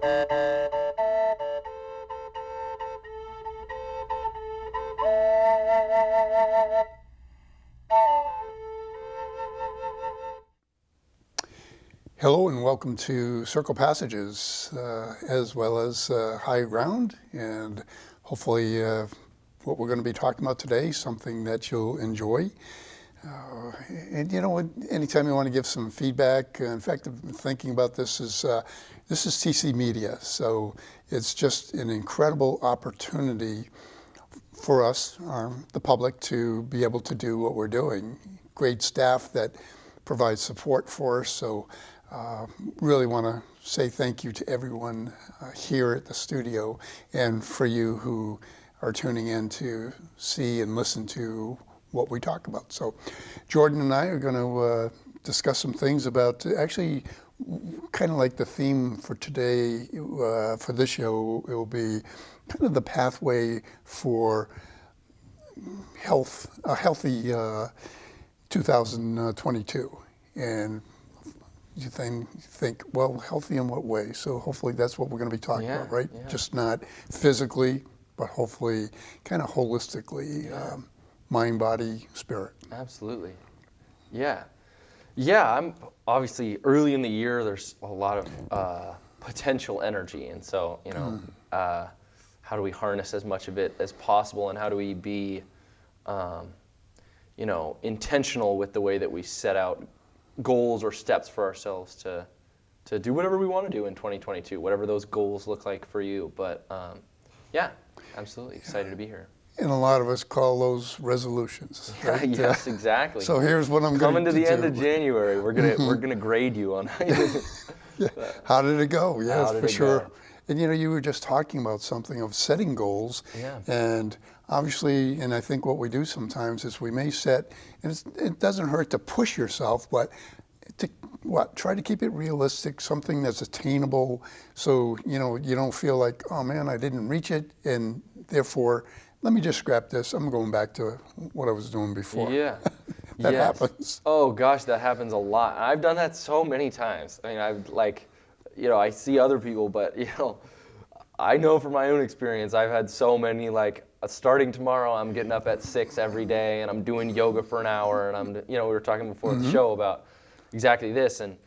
Hello and welcome to Circle Passages, as well as High Ground, and hopefully what we're going to be talking about today, something that you'll enjoy. And you know, anytime you want to give some feedback, in fact, I've been thinking about this is TC Media, so it's just an incredible opportunity for us, the public, to be able to do what we're doing. Great staff that provides support for us, so really want to say thank you to everyone here at the studio, and for you who are tuning in to see and listen to what we talk about. So Jordan and I are going to discuss some things about, actually, kind of like the theme for today, for this show. It will be kind of the pathway for a healthy 2022. And you think, well, healthy in what way? So hopefully that's what we're going to be talking about, right? Yeah. Just not physically, but hopefully kind of holistically, mind, body, spirit. Absolutely. Yeah. Yeah, I'm obviously early in the year, there's a lot of potential energy. And so, you know, how do we harness as much of it as possible, and how do we be, you know, intentional with the way that we set out goals or steps for ourselves to do whatever we want to do in 2022, whatever those goals look like for you. But yeah, absolutely excited to be here. And a lot of us call those resolutions. Right? Yes, exactly. So here's what I'm coming going to the end of January. We're gonna grade you on how did it go? Yes, for sure. Go? And you know, you were just talking about something of setting goals. Yeah. And obviously, and I think what we do sometimes is we may set, and it doesn't hurt to push yourself, but try to keep it realistic, something that's attainable, so you know you don't feel like, oh man, I didn't reach it, and therefore let me just scrap this. I'm going back to what I was doing before. Yeah. That happens. Oh gosh, that happens a lot. I've done that so many times. I mean, I see other people, but you know, I know from my own experience, I've had so many, like, starting tomorrow, I'm getting up at 6 every day, and I'm doing yoga for an hour, and we were talking before the show about exactly this, and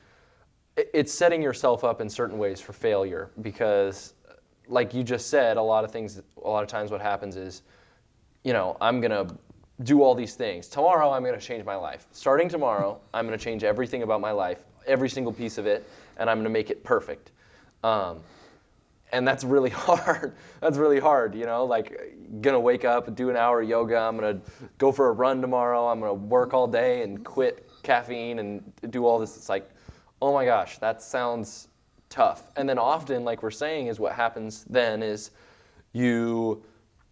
it's setting yourself up in certain ways for failure, because like you just said, a lot of times what happens is, you know, I'm going to do all these things. Tomorrow, I'm going to change my life. Starting tomorrow, I'm going to change everything about my life, every single piece of it, and I'm going to make it perfect. And that's really hard. That's really hard, you know, like, gonna wake up and do an hour of yoga. I'm gonna go for a run tomorrow. I'm gonna work all day and quit caffeine and do all this. It's like, oh my gosh, that sounds tough. And then often, like we're saying, is what happens then is you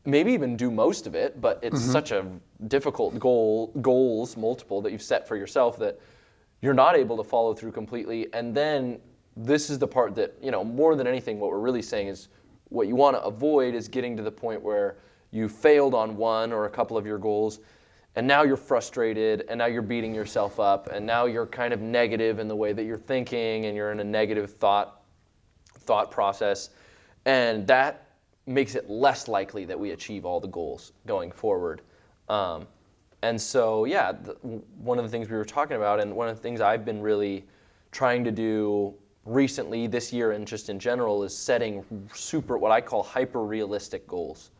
maybe even do most of it, but it's such a difficult goals, multiple, that you've set for yourself that you're not able to follow through completely. And then this is the part that, you know, more than anything, what we're really saying is what you want to avoid is getting to the point where you failed on one or a couple of your goals, and now you're frustrated, and now you're beating yourself up, and now you're kind of negative in the way that you're thinking, and you're in a negative thought process, and that makes it less likely that we achieve all the goals going forward. And so, yeah, one of the things we were talking about, and one of the things I've been really trying to do recently this year and just in general, is setting what I call hyper-realistic goals.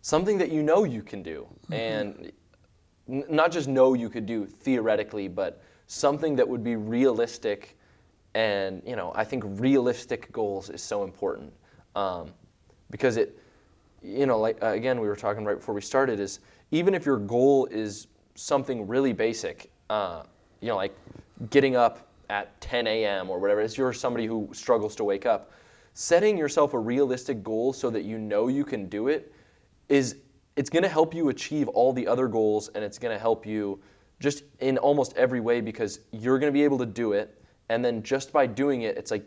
Something that you know you can do, and not just know you could do theoretically, but something that would be realistic. And, you know, I think realistic goals is so important, because it, you know, like, again, we were talking right before we started, is even if your goal is something really basic, you know, like getting up at 10 a.m. or whatever, if you're somebody who struggles to wake up, setting yourself a realistic goal so that you know you can do it it's going to help you achieve all the other goals, and it's going to help you just in almost every way, because you're going to be able to do it. And then just by doing it, it's like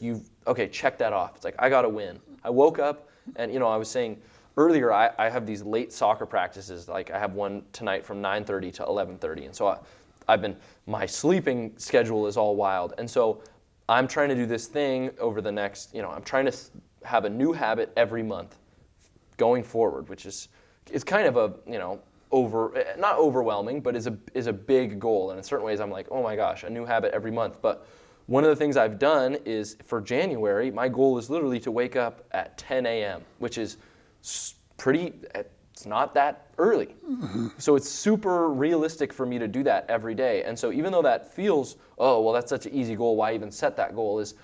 check that off. It's like, I got to win. I woke up, and, you know, I was saying earlier, I have these late soccer practices. Like, I have one tonight from 9:30 to 11:30. And so my sleeping schedule is all wild. And so I'm trying to do this thing over the next, I'm trying to have a new habit every month going forward, which is kind of a, not overwhelming, but is a big goal. And in certain ways, I'm like, oh my gosh, a new habit every month. But one of the things I've done is for January, my goal is literally to wake up at 10 a.m., which is it's not that early. So it's super realistic for me to do that every day. And so even though that feels, oh, well, that's such an easy goal, why even set that goal, is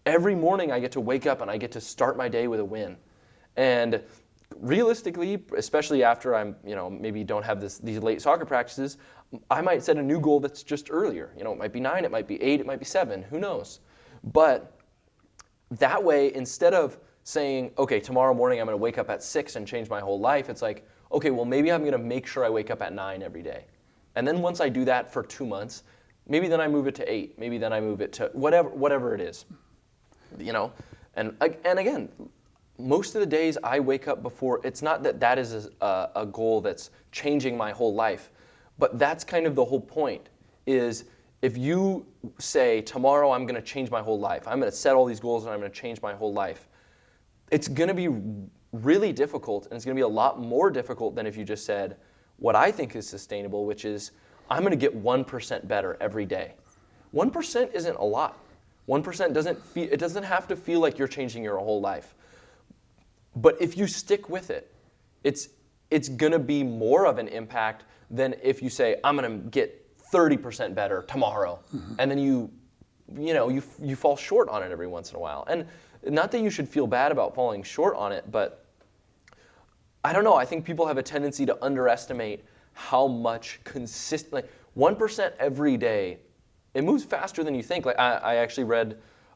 every morning I get to wake up and I get to start my day with a win. And realistically, especially after I'm, maybe don't have these late soccer practices, I might set a new goal that's just earlier. It might be 9, it might be 8, it might be 7, who knows? But that way, instead of saying, okay, tomorrow morning I'm going to wake up at 6 and change my whole life, it's like, okay, well, maybe I'm going to make sure I wake up at 9 every day. And then once I do that for 2 months, maybe then I move it to 8, maybe then I move it to whatever it is. And again, most of the days I wake up before, it's not that is a goal that's changing my whole life, but that's kind of the whole point, is if you say, tomorrow I'm going to change my whole life, I'm going to set all these goals and I'm going to change my whole life, it's going to be really difficult, and it's going to be a lot more difficult than if you just said what I think is sustainable, which is I'm going to get 1% better every day. 1% isn't a lot. 1% doesn't have to feel like you're changing your whole life. But if you stick with it, it's going to be more of an impact than if you say, I'm going to get 30% better tomorrow. And then you fall short on it every once in a while. And not that you should feel bad about falling short on it, but I don't know. I think people have a tendency to underestimate how much 1% every day, it moves faster than you think. Like I actually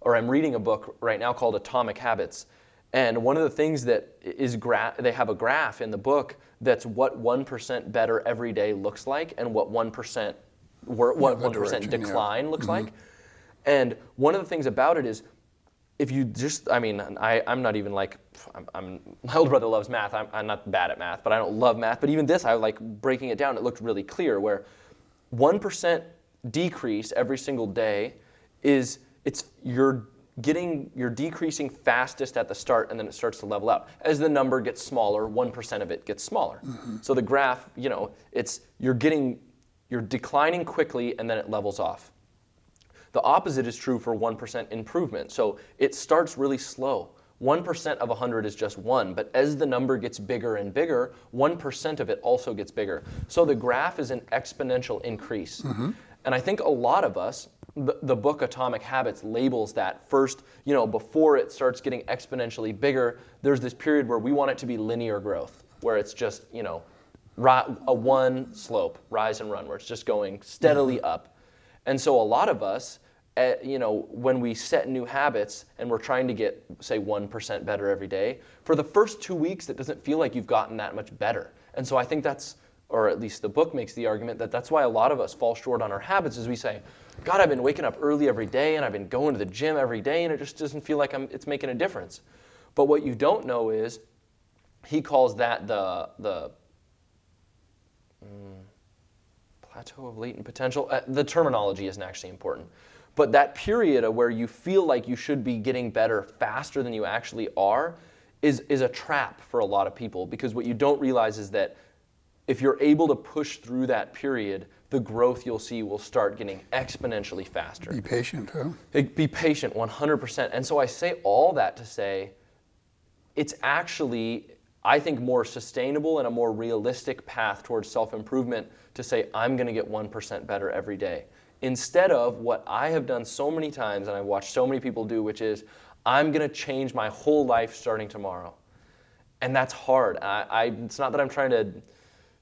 I'm reading a book right now called Atomic Habits. And one of the things that is they have a graph in the book that's what 1% better every day looks like, and what 1% decline looks like. And one of the things about it is, if you just, I'm not even like, my older brother loves math. I'm not bad at math, but I don't love math. But even this, I like breaking it down. It looked really clear where 1% decrease every single day you're decreasing fastest at the start, and then it starts to level out. As the number gets smaller, 1% of it gets smaller. So the graph, you're declining quickly, and then it levels off. The opposite is true for 1% improvement. So it starts really slow. 1% of 100 is just 1, but as the number gets bigger and bigger, 1% of it also gets bigger. So the graph is an exponential increase. And I think a lot of us, the book Atomic Habits labels that first, before it starts getting exponentially bigger, there's this period where we want it to be linear growth, where it's just, a one slope, rise and run, where it's just going steadily up. And so a lot of us, when we set new habits and we're trying to get, say, 1% better every day, for the first 2 weeks, it doesn't feel like you've gotten that much better. And so I think or at least the book makes the argument that that's why a lot of us fall short on our habits, is we say, God, I've been waking up early every day and I've been going to the gym every day, and it just doesn't feel like it's making a difference. But what you don't know is, he calls that the plateau of latent potential. The terminology isn't actually important. But that period of where you feel like you should be getting better faster than you actually are is a trap for a lot of people, because what you don't realize is that if you're able to push through that period, the growth you'll see will start getting exponentially faster. Be patient, huh? Be patient, 100%. And so I say all that to say, it's actually, I think, more sustainable and a more realistic path towards self-improvement to say, I'm going to get 1% better every day. Instead of what I have done so many times, and I've watched so many people do, which is, I'm going to change my whole life starting tomorrow. And that's hard. It's not that I'm trying to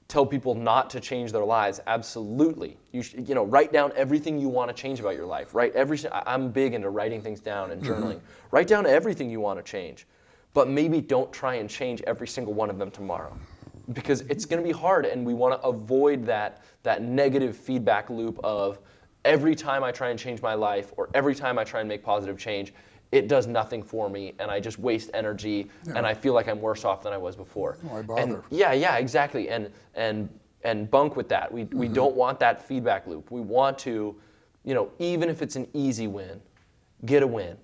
tell people not to change their lives. Absolutely. You should, write down everything you want to change about your life. I'm big into writing things down and journaling. Write down everything you want to change. But maybe don't try and change every single one of them tomorrow, because it's going to be hard, and we want to avoid that negative feedback loop of every time I try and change my life, or every time I try and make positive change, it does nothing for me, and I just waste energy, and I feel like I'm worse off than I was before. Why bother? And yeah, exactly. And bunk with that. We don't want that feedback loop. We want to, even if it's an easy win, get a win.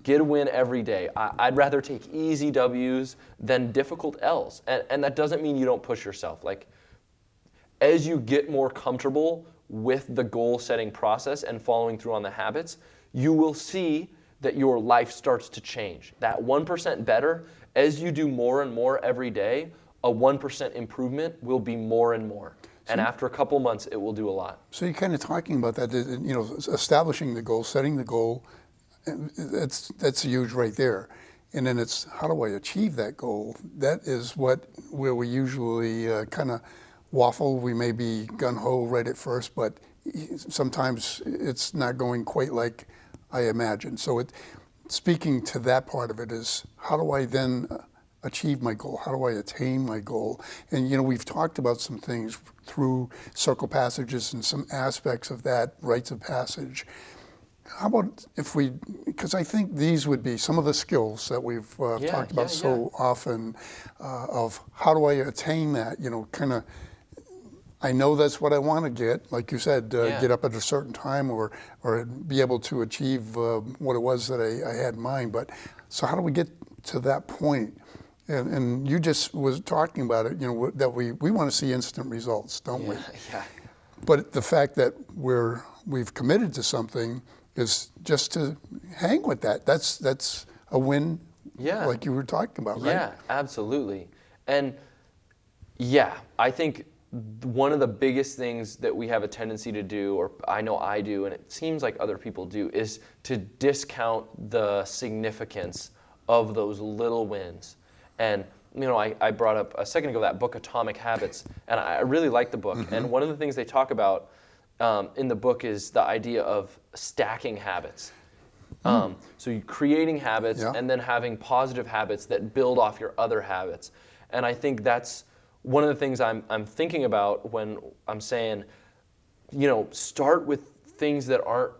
Get a win every day. I'd rather take easy W's than difficult L's. And that doesn't mean you don't push yourself. Like, as you get more comfortable with the goal setting process and following through on the habits, you will see that your life starts to change. That 1% better, as you do more and more every day, a 1% improvement will be more and more. And after a couple months, it will do a lot. So you're kind of talking about that, establishing the goal, setting the goal, and that's huge right there. And then it's, how do I achieve that goal? That is where we usually kind of waffle. We may be gung-ho right at first, but sometimes it's not going quite like I imagined. So speaking to that part of it is, how do I then achieve my goal? How do I attain my goal? And we've talked about some things through Circle Passages and some aspects of that, rites of passage. How about because I think these would be some of the skills that we've talked about so often of how do I attain that, kind of, I know that's what I want to get, like you said, get up at a certain time or be able to achieve what it was that I had in mind. But so how do we get to that point? And you just was talking about it, that we want to see instant results, don't we? Yeah. But the fact that we've committed to something is just to hang with that. That's a win, like you were talking about, right? Yeah, absolutely. And yeah, I think one of the biggest things that we have a tendency to do, or I know I do, and it seems like other people do, is to discount the significance of those little wins. And I brought up a second ago that book, Atomic Habits, and I really like the book. And one of the things they talk about in the book is the idea of stacking habits. So you're creating habits and then having positive habits that build off your other habits. And I think that's one of the things I'm thinking about when I'm saying, start with things that aren't,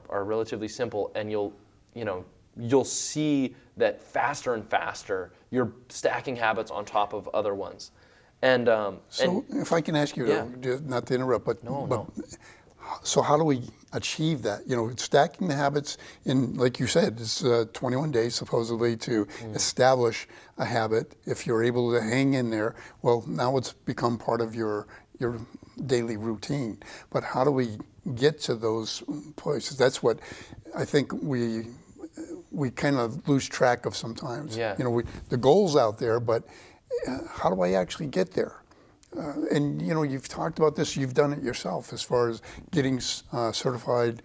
are relatively simple, and you'll see that faster and faster you're stacking habits on top of other ones. And so if I can ask you, not to interrupt, but so how do we achieve that? Stacking the habits in, like you said, it's 21 days supposedly to establish a habit. If you're able to hang in there, well, now it's become part of your daily routine. But how do we get to those places? That's what I think we kind of lose track of sometimes. Yeah. The goal's out there, but how do I actually get there? And you've talked about this. You've done it yourself as far as getting certified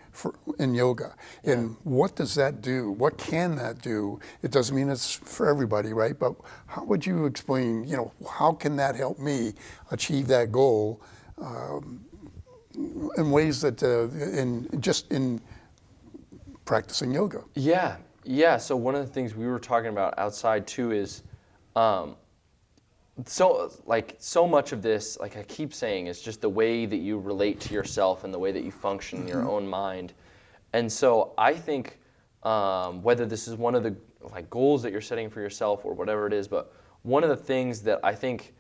in yoga. And what does that do? What can that do? It doesn't mean it's for everybody, right? But how would you explain? How can that help me achieve that goal in ways that in practicing yoga? Yeah. So one of the things we were talking about outside too is. So much of this, like I keep saying, is just the way that you relate to yourself and the way that you function in your own mind. And so I think whether this is one of the goals that you're setting for yourself or whatever it is, but one of the things that I think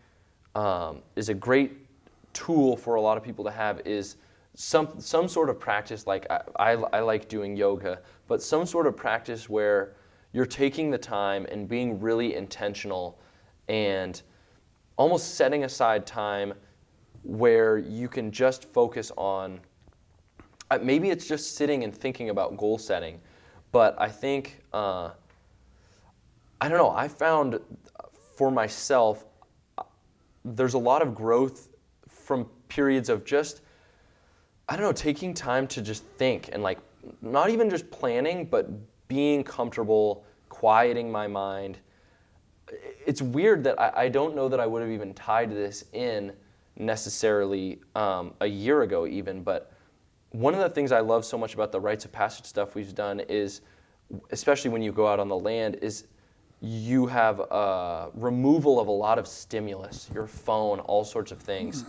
is a great tool for a lot of people to have is some sort of practice. Like I like doing yoga, but some sort of practice where you're taking the time and being really intentional and almost setting aside time where you can just focus on, maybe it's just sitting and thinking about goal setting, but I think, I don't know, I found for myself, there's a lot of growth from periods of just, taking time to just think and not even just planning, but being comfortable, quieting my mind. It's weird that I don't know that I would have even tied this in necessarily a year ago even, but one of the things I love so much about the rites of passage stuff we've done is, especially when you go out on the land, is you have a removal of a lot of stimulus, your phone, all sorts of things.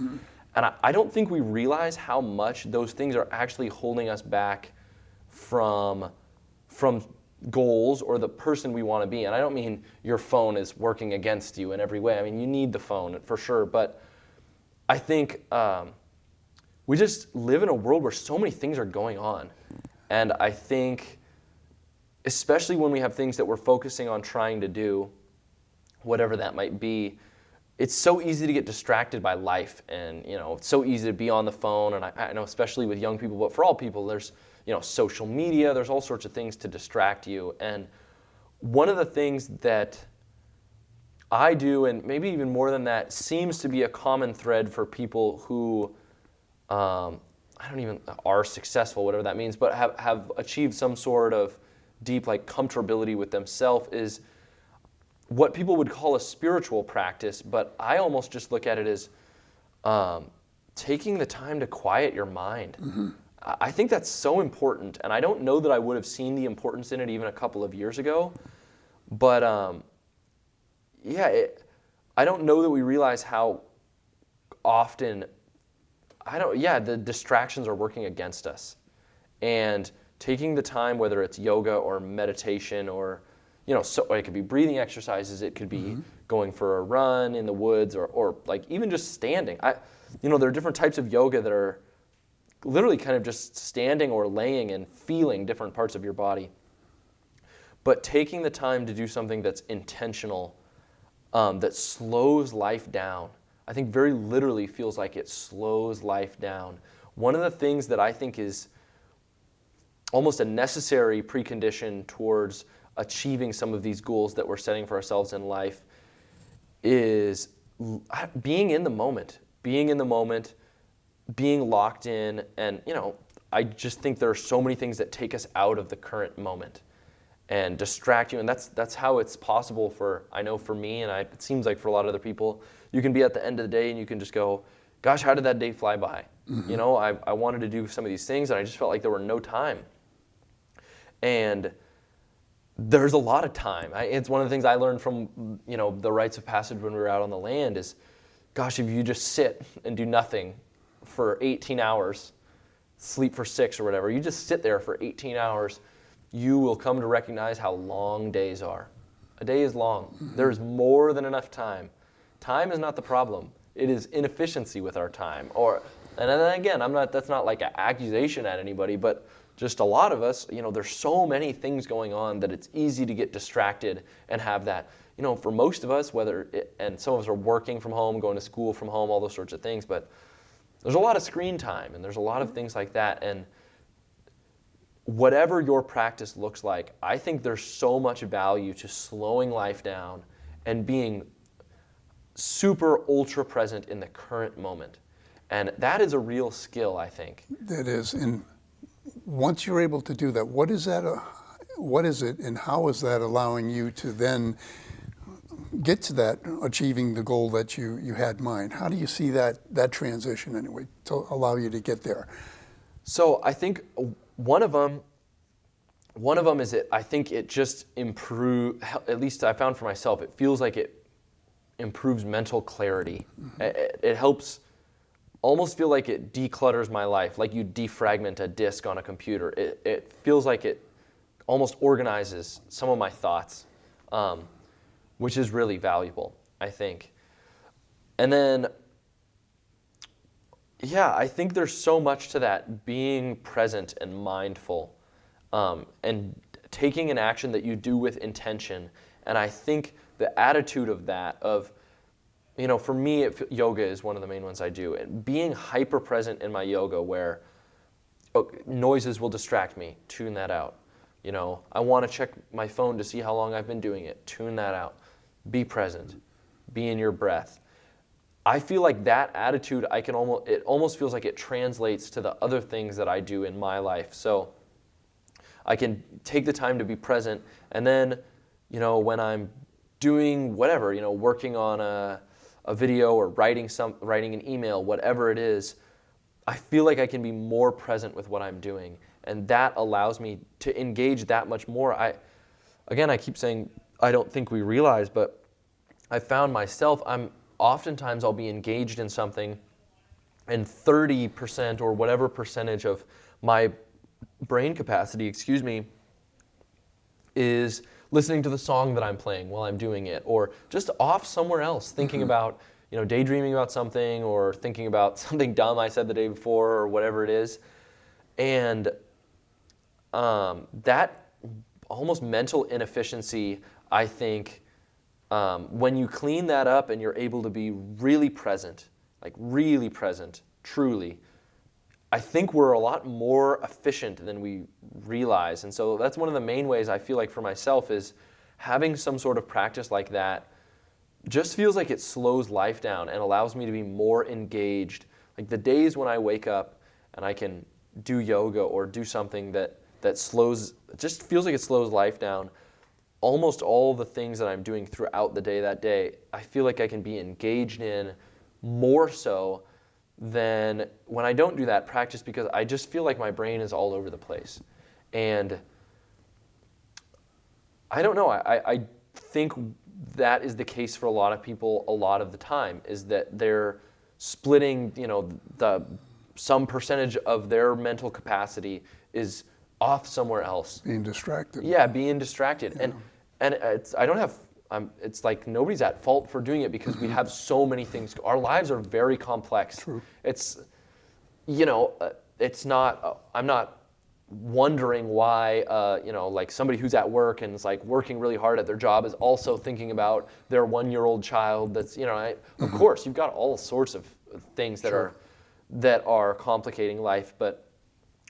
And I don't think we realize how much those things are actually holding us back from goals or the person we want to be. And I don't mean your phone is working against you in every way. I mean, you need the phone for sure. But I think we just live in a world where so many things are going on. And I think especially when we have things that we're focusing on trying to do, whatever that might be, it's so easy to get distracted by life, and it's so easy to be on the phone. And I know, especially with young people, but for all people, there's social media, there's all sorts of things to distract you. And one of the things that I do, and maybe even more than that, seems to be a common thread for people who are successful, whatever that means, but have achieved some sort of deep comfortability with themselves, is what people would call a spiritual practice, but I almost just look at it as taking the time to quiet your mind. Mm-hmm. I think that's so important, and I don't know that I would have seen the importance in it even a couple of years ago, but I don't know that we realize how often the distractions are working against us. And taking the time, whether it's yoga or meditation or so it could be breathing exercises, it could be going for a run in the woods, or even just standing. There are different types of yoga that are literally kind of just standing or laying and feeling different parts of your body. But taking the time to do something that's intentional, that slows life down, I think very literally feels like it slows life down. One of the things that I think is almost a necessary precondition towards achieving some of these goals that we're setting for ourselves in life is being in the moment, being locked in. And, I just think there are so many things that take us out of the current moment and distract you. And that's how it's possible for me, and it seems like for a lot of other people, you can be at the end of the day and you can just go, gosh, how did that day fly by? Mm-hmm. I wanted to do some of these things and I just felt like there were no time. And there's a lot of time. It's one of the things I learned from, the rites of passage when we were out on the land is, gosh, if you just sit and do nothing for 18 hours, sleep for 6 or whatever, you just sit there for 18 hours, you will come to recognize how long days are. A day is long. Mm-hmm. There's more than enough time. Time is not the problem. It is inefficiency with our time. And then again, that's not like an accusation at anybody, but just a lot of us, there's so many things going on that it's easy to get distracted and have that, for most of us, and some of us are working from home, going to school from home, all those sorts of things, but there's a lot of screen time and there's a lot of things like that. And whatever your practice looks like, I think there's so much value to slowing life down and being super ultra present in the current moment. And that is a real skill, I think. That is. And once you're able to do that, what is it, and how is that allowing you to then get to that, achieving the goal that you had in mind? How do you see that transition anyway to allow you to get there? So I think one of them is I think it just improves, at least I found for myself, it feels like it improves mental clarity. Mm-hmm. It helps almost feel like it declutters my life, like you defragment a disk on a computer. It feels like it almost organizes some of my thoughts, which is really valuable, I think. And then, I think there's so much to that, being present and mindful, and taking an action that you do with intention. And I think the attitude of that, for me, yoga is one of the main ones I do. And being hyper present in my yoga where noises will distract me, tune that out. I want to check my phone to see how long I've been doing it, tune that out. Be present, be in your breath. I feel like that attitude, it almost feels like it translates to the other things that I do in my life. So I can take the time to be present, and then, when I'm doing whatever, working on a video or writing an email, whatever it is, I feel like I can be more present with what I'm doing, and that allows me to engage that much more. I keep saying I don't think we realize, but I found myself, oftentimes I'll be engaged in something, and 30% or whatever percentage of my brain capacity, is listening to the song that I'm playing while I'm doing it, or just off somewhere else thinking about, daydreaming about something, or thinking about something dumb I said the day before, or whatever it is. And that almost mental inefficiency, I think, when you clean that up and you're able to be really present, like really present, truly, I think we're a lot more efficient than we realize. And so that's one of the main ways I feel like for myself is having some sort of practice like that just feels like it slows life down and allows me to be more engaged. Like the days when I wake up and I can do yoga or do something that slows, just feels like it slows life down. Almost all the things that I'm doing throughout the day that day, I feel like I can be engaged in more so than when I don't do that practice, because I just feel like my brain is all over the place. And I don't know, I think that is the case for a lot of people a lot of the time, is that they're splitting, some percentage of their mental capacity is off somewhere else. Being distracted. Yeah, being distracted. Yeah. And it's like nobody's at fault for doing it, because we have so many things. Our lives are very complex. True. It's, it's not, I'm not wondering why, like somebody who's at work and is like working really hard at their job is also thinking about their 1-year-old child that's, of course, you've got all sorts of things that are complicating life, but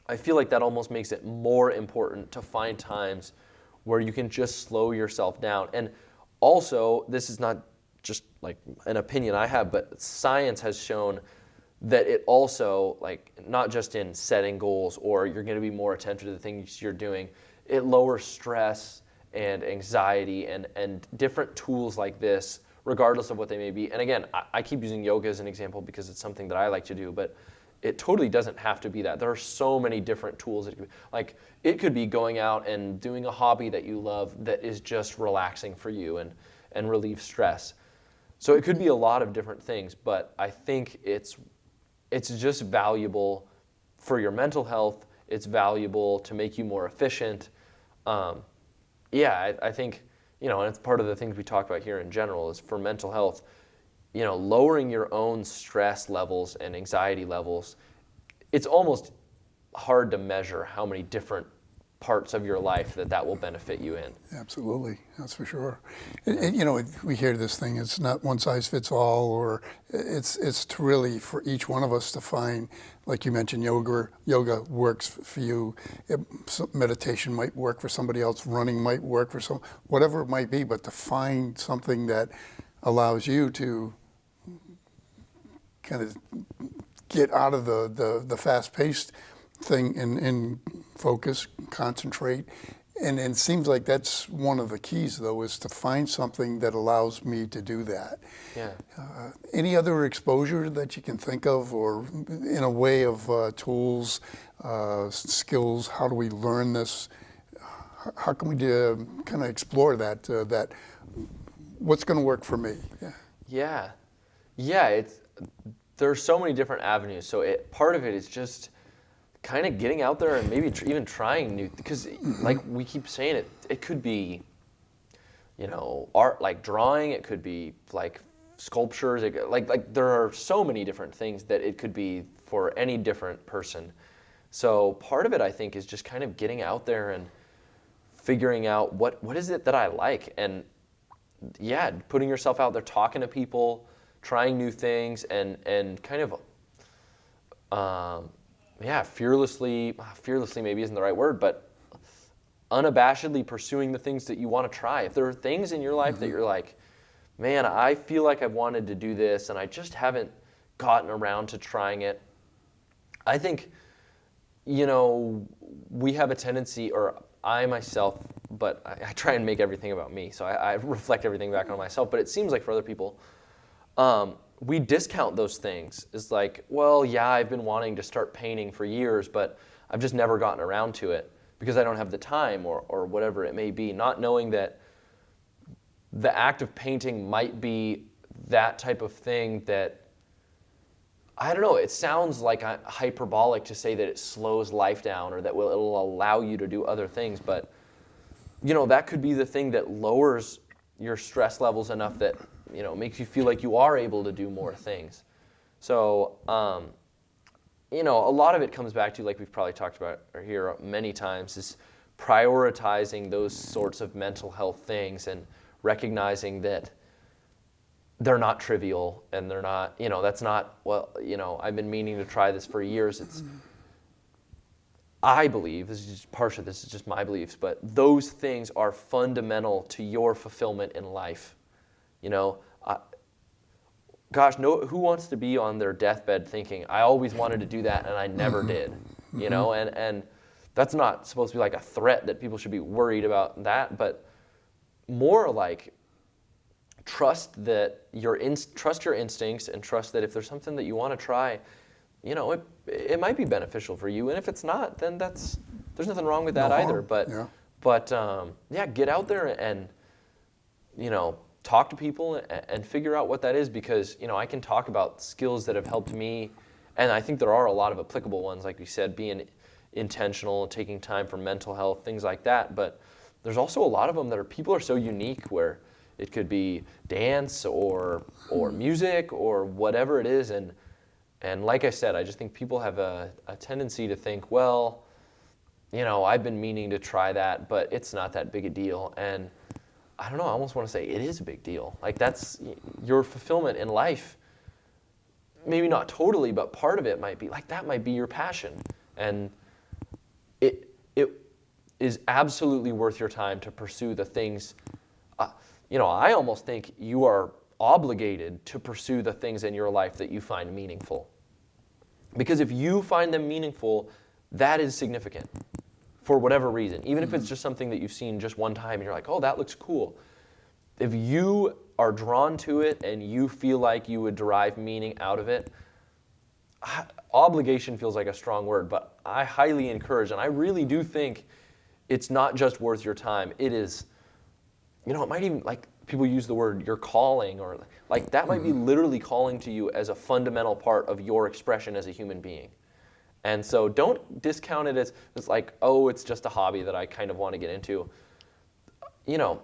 I feel like that almost makes it more important to find times where you can just slow yourself down. And also, this is not just like an opinion I have, but science has shown that it also, like, not just in setting goals or you're going to be more attentive to the things you're doing, it lowers stress and anxiety and different tools like this, regardless of what they may be. And again, I keep using yoga as an example because it's something that I like to do, but it totally doesn't have to be that. There are so many different tools. It could be going out and doing a hobby that you love that is just relaxing for you and relieve stress. So it could be a lot of different things, but I think it's just valuable for your mental health. It's valuable to make you more efficient. I think, and it's part of the things we talk about here in general is for mental health, lowering your own stress levels and anxiety levels. It's almost hard to measure how many different parts of your life that will benefit you in. Absolutely, that's for sure. We hear this thing, it's not one size fits all, or it's to really for each one of us to find, like you mentioned, yoga works for you, meditation might work for somebody else, running might work for whatever it might be, but to find something that allows you to kind of get out of the fast-paced thing and focus, concentrate. And it seems like that's one of the keys, though, is to find something that allows me to do that. Yeah. Any other exposure that you can think of, or in a way of tools, skills, how do we learn this? How can we kind of explore that what's going to work for me? Yeah. There's so many different avenues. So part of it is just kind of getting out there and maybe even trying new, because like we keep saying, it could be, art, like drawing, it could be like sculptures, like there are so many different things that it could be for any different person. So part of it, I think, is just kind of getting out there and figuring out what is it that I like, and putting yourself out there, talking to people, trying new things, and kind of fearlessly maybe isn't the right word, but unabashedly pursuing the things that you want to try. If there are things in your life that you're like, man, I feel like I've wanted to do this and I just haven't gotten around to trying it. I think, we have a tendency, or I myself, but I try and make everything about me, so I reflect everything back on myself, but it seems like for other people, we discount those things. It's like, well, yeah, I've been wanting to start painting for years, but I've just never gotten around to it because I don't have the time or whatever it may be, not knowing that the act of painting might be that type of thing that, I don't know, it sounds like hyperbolic to say that it slows life down or that it'll allow you to do other things, but that could be the thing that lowers your stress levels enough that makes you feel like you are able to do more things. So, a lot of it comes back to, like we've probably talked about here many times, is prioritizing those sorts of mental health things and recognizing that they're not trivial and they're not, that's not, well, I've been meaning to try this for years. I believe, this is just my beliefs, but those things are fundamental to your fulfillment in life. Who wants to be on their deathbed thinking, I always wanted to do that and I never did, and that's not supposed to be like a threat that people should be worried about that, but more like trust your instincts and trust that if there's something that you want to try, it might be beneficial for you, and if it's not, then there's nothing wrong with that either. But get out there and talk to people and figure out what that is, because I can talk about skills that have helped me, and I think there are a lot of applicable ones, like we said, being intentional, taking time for mental health, things like that. But there's also a lot of them that people are so unique, where it could be dance or music or whatever it is, and like I said, I just think people have a tendency to think, well, I've been meaning to try that, but it's not that big a deal. And I don't know, I almost want to say it is a big deal. Like, that's your fulfillment in life. Maybe not totally, but part of it might be, like, that might be your passion. And it is absolutely worth your time to pursue the things. I almost think you are obligated to pursue the things in your life that you find meaningful. Because if you find them meaningful, that is significant for whatever reason. Even if it's just something that you've seen just one time and you're like, oh, that looks cool. If you are drawn to it and you feel like you would derive meaning out of it, obligation feels like a strong word, but I highly encourage, and I really do think it's not just worth your time. It is, it might even, like, people use the word your calling, or like that might be literally calling to you as a fundamental part of your expression as a human being. And so don't discount it as like, oh, it's just a hobby that I kind of want to get into. A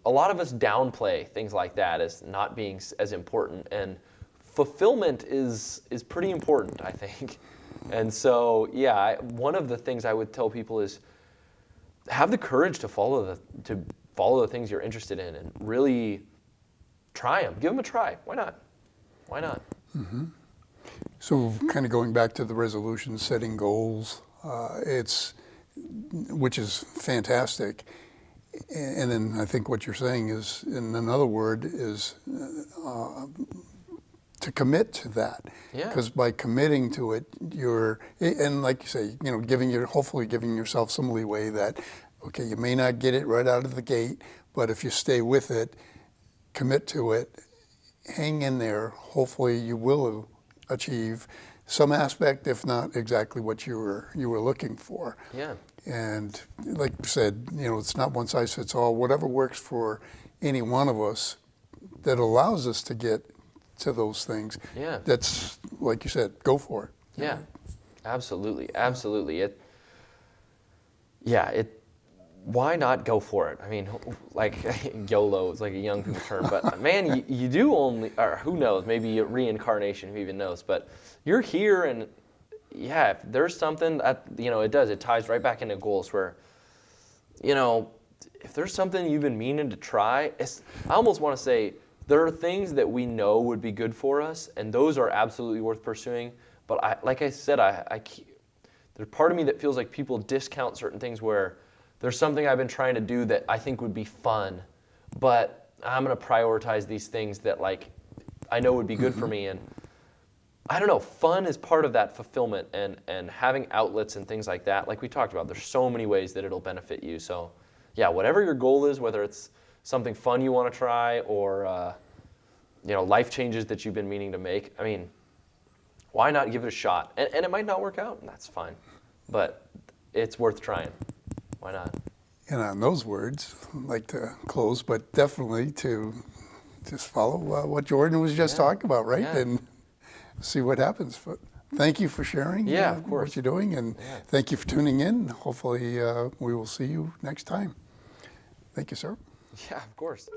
lot of us downplay things like that as not being as important, and fulfillment is pretty important, I think. And so, one of the things I would tell people is have the courage to follow the things you're interested in and really try them. Give them a try. Why not? Why not? Mm-hmm. So kind of going back to the resolution, setting goals, which is fantastic. And then I think what you're saying is, in another word, is to commit to that. Yeah. Because by committing to it, and like you say, hopefully giving yourself some leeway that, okay, you may not get it right out of the gate, but if you stay with it, commit to it, hang in there, hopefully you will achieve some aspect, if not exactly what you were looking for. Yeah. And like you said, it's not one size fits all. Whatever works for any one of us that allows us to get to those things. Yeah. That's, like you said, go for it. Yeah. Absolutely. Why not go for it? I mean, like, YOLO is like a young people term, but man, you do only, or who knows, maybe reincarnation, who even knows, but you're here, and if there's something that, it ties right back into goals where, if there's something you've been meaning to try, I almost want to say there are things that we know would be good for us, and those are absolutely worth pursuing, but like I said, there's part of me that feels like people discount certain things where there's something I've been trying to do that I think would be fun, but I'm going to prioritize these things that, like, I know would be good for me. And I don't know, fun is part of that fulfillment, and having outlets and things like that. Like we talked about, there's so many ways that it'll benefit you. So whatever your goal is, whether it's something fun you want to try or, life changes that you've been meaning to make, I mean, why not give it a shot? And it might not work out, and that's fine, but it's worth trying. Why not? And on those words, I'd like to close, but definitely to just follow what Jordan was just talking about, right? Yeah. And see what happens. But thank you for sharing of course. what you're doing, and thank you for tuning in. Hopefully we will see you next time. Thank you, sir. Yeah, of course.